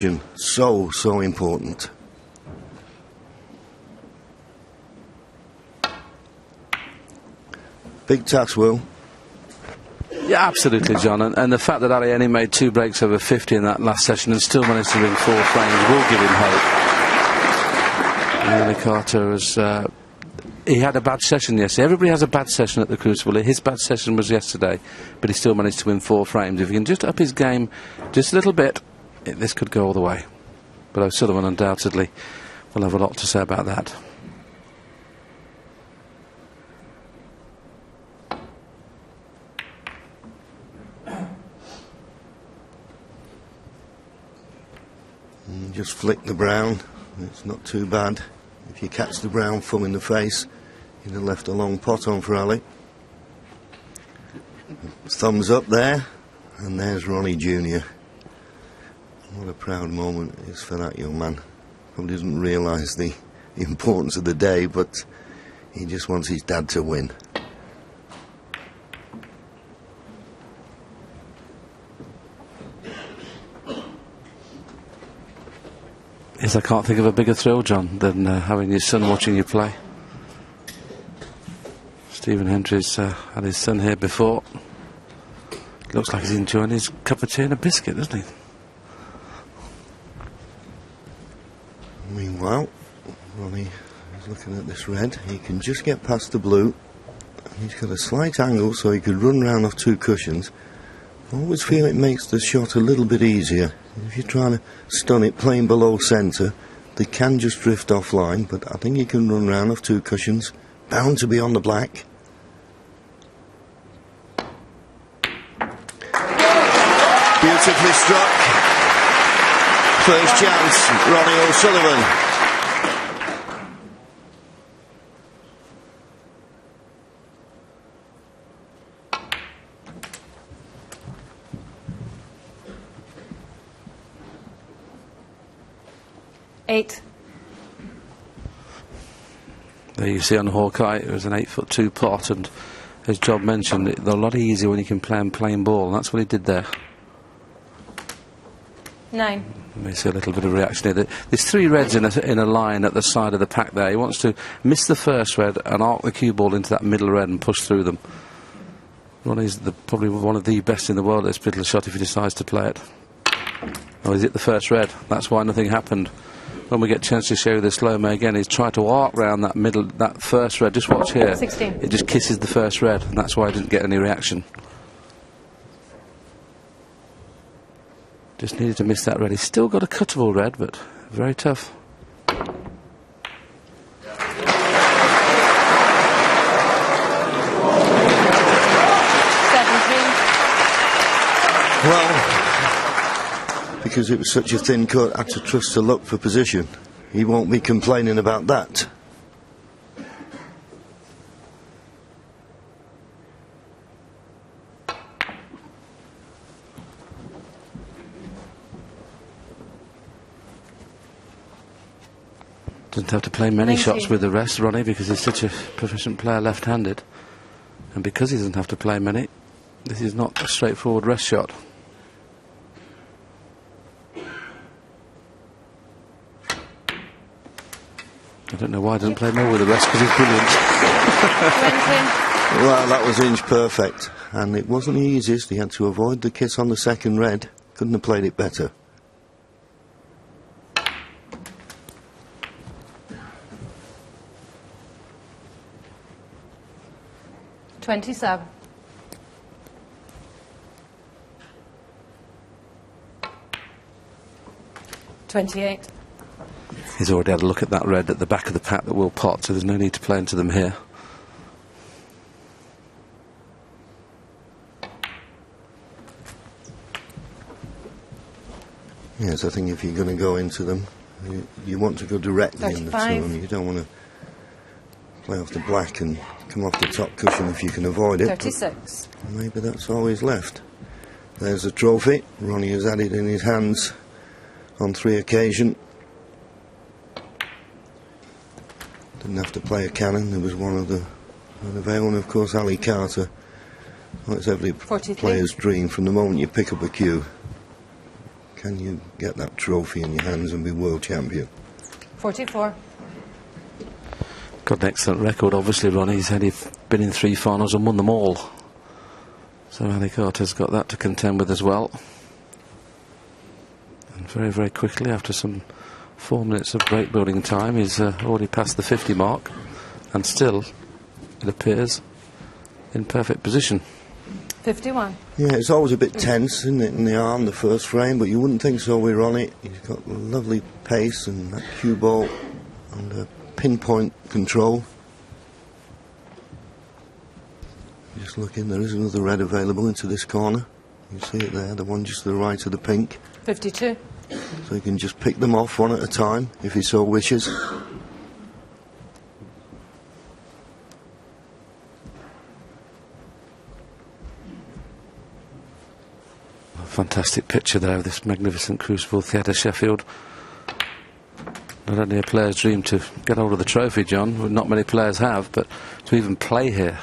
So important. Big task, Will. Yeah, absolutely, John. And the fact that Ali only made 2 breaks over 50 in that last session and still managed to win 4 frames will give him hope. And Carter has... he had a bad session yesterday. Everybody has a bad session at the Crucible. His bad session was yesterday, but he still managed to win 4 frames. If he can just up his game just a little bit, this could go all the way. But O'Sullivan undoubtedly will have a lot to say about that. And just flick the brown. It's not too bad. If you catch the brown thumb in the face, you'd have left a long pot on for Ali. Thumbs up there, and there's Ronnie Jr. What a proud moment it is for that young man. Probably doesn't realise the importance of the day, but he just wants his dad to win. Yes, I can't think of a bigger thrill, John, than having your son watching you play. Stephen Hendry's had his son here before. Looks like he's enjoying his cup of tea and a biscuit, doesn't he? Meanwhile, Ronnie is looking at this red. He can just get past the blue. He's got a slight angle so he could run round off 2 cushions. I always feel it makes the shot a little bit easier. If you're trying to stun it playing below centre, they can just drift offline, but I think he can run round off 2 cushions. Bound to be on the black. Beautifully struck. First chance, Ronnie O'Sullivan. Eight. There you see on Hawkeye, it was an 8'2" pot, and as Job mentioned, it's a lot easier when you can play on plain ball, and that's what he did there. 9. You may see a little bit of reaction here. There's 3 reds in a line at the side of the pack there. He wants to miss the first red and arc the cue ball into that middle red and push through them. Ronnie's probably one of the best in the world at this particular shot if he decides to play it. Oh, he's hit the first red. That's why nothing happened. When we get a chance to show you the slow-mo again, he's tried to arc round that middle, that first red. Just watch here. 16. It just kisses the first red, and that's why I didn't get any reaction. Just needed to miss that red. He's still got a cuttable red, but very tough. Well, because it was such a thin cut, I had to trust to luck for position. He won't be complaining about that. Doesn't have to play many shots with the rest, Ronnie, because he's such a proficient player left-handed. And because he doesn't have to play many, this is not a straightforward rest shot. I don't know why he doesn't play more with the rest, because he's brilliant. 20. Well, that was inch perfect. And it wasn't the easiest. He had to avoid the kiss on the second red. Couldn't have played it better. 27. $28. He's already had a look at that red at the back of the pack that will pot, so there's no need to play into them here. Yes, I think if you're going to go into them, you want to go directly in the turn. You don't want to play off the black and come off the top cushion if you can avoid it. 36. Maybe that's all he's left. There's the trophy. Ronnie has had it in his hands on 3 occasions. Didn't have to play a cannon. There was one of own, of course, Ali Carter. Well, it's every 43. player's dream from the moment you pick up a cue. Can you get that trophy in your hands and be world champion? 44. Got an excellent record, obviously, Ronnie. He's only been in 3 finals and won them all. So Ali Carter's got that to contend with as well. And very, very quickly, after some 4 minutes of break building time, he's already passed the 50 mark. And still, it appears, in perfect position. 51. Yeah, it's always a bit tense, isn't it, in the arm, the first frame, but you wouldn't think so with Ronnie. He's got lovely pace and that cue ball and pinpoint control. Just looking, there is another red available into this corner. You see it there, the one just to the right of the pink. 52. So he can just pick them off one at a time, if he so wishes. Fantastic picture there of this magnificent Crucible Theatre, Sheffield. Not only a player's dream to get hold of the trophy, John, not many players have, but to even play here,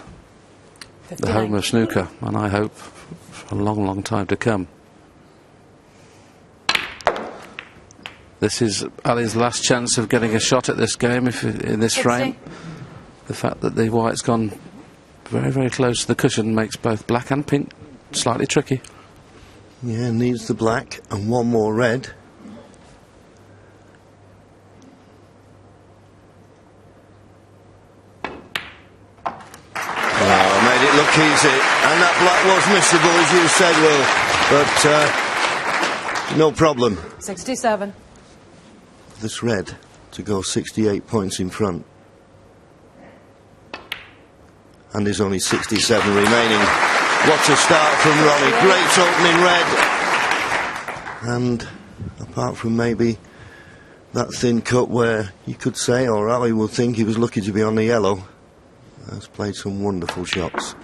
59. the home of snooker, and I hope for a long, long time to come. This is Ali's last chance of getting a shot at this game in this 60. frame. The fact that the white's gone very, very close to the cushion makes both black and pink slightly tricky. Yeah, needs the black and one more red. Oh, made it look easy. And that black was missable, as you said, Will. But no problem. 67. This red to go 68 points in front. And there's only 67 remaining. What a start from Ronnie. Great opening red. And apart from maybe that thin cut where you could say, or Ali would think, he was lucky to be on the yellow, has played some wonderful shots.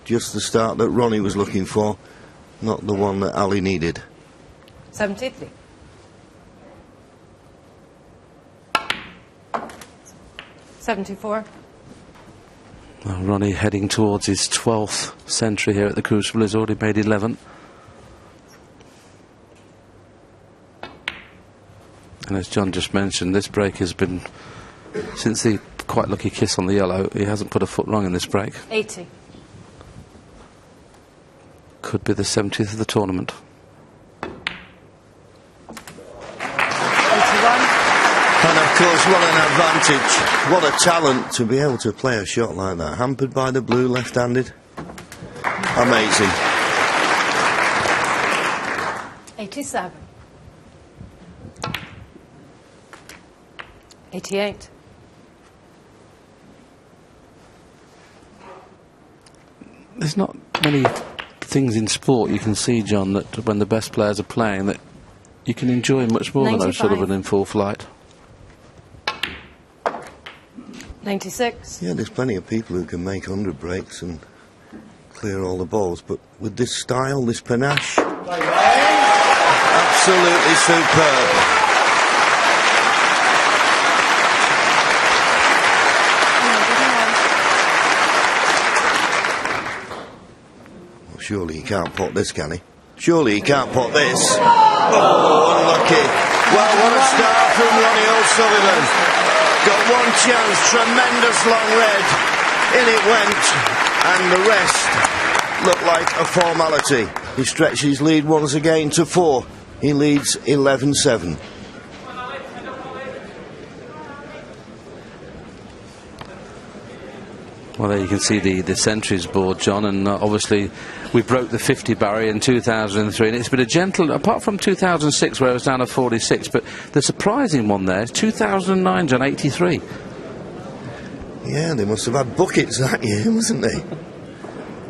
Just the start that Ronnie was looking for, not the one that Ali needed. 73. $74. Well, Ronnie heading towards his 12th century here at the Crucible. He's already made 11. And as John just mentioned, this break has been, since the quite lucky kiss on the yellow, he hasn't put a foot wrong in this break. 80. Could be the 70th of the tournament. 81. And of course, what an advantage, what a talent to be able to play a shot like that. Hampered by the blue, left-handed. Amazing. 87. 88. There's not many things in sport you can see, John, that when the best players are playing, that you can enjoy much more than those sort of 95. an in full flight. 96. Yeah, there's plenty of people who can make 100 breaks and clear all the balls, but with this style, this panache, absolutely superb. Well, surely he can't pot this, can he? Surely he can't pot this. Oh, unlucky. Well, what a start from Ronnie O'Sullivan. Got one chance, tremendous long red. In it went, and the rest looked like a formality. He stretched his lead once again to 4. He leads 11-7. Well, there you can see the centuries board, John, and obviously we broke the 50 barrier in 2003, and it's been a gentle, apart from 2006 where it was down to 46, but the surprising one there is 2009, John, 83. Yeah, they must have had buckets that year, wasn't they?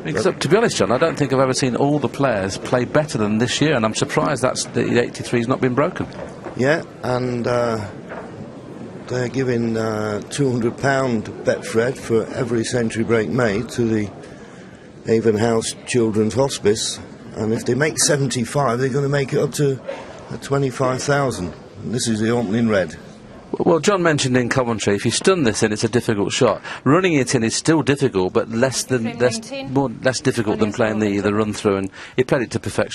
Because, to be honest, John, I don't think I've ever seen all the players play better than this year, and I'm surprised that's the 83's not been broken. Yeah, and they're giving £200 Betfred for every century break made to the Avon House Children's Hospice, and if they make 75, they're going to make it up to 25,000. This is the opening red. Well, John mentioned in commentary, if you stun this in, it's a difficult shot. Running it in is still difficult, but less difficult than playing the run through, and he played it to perfection.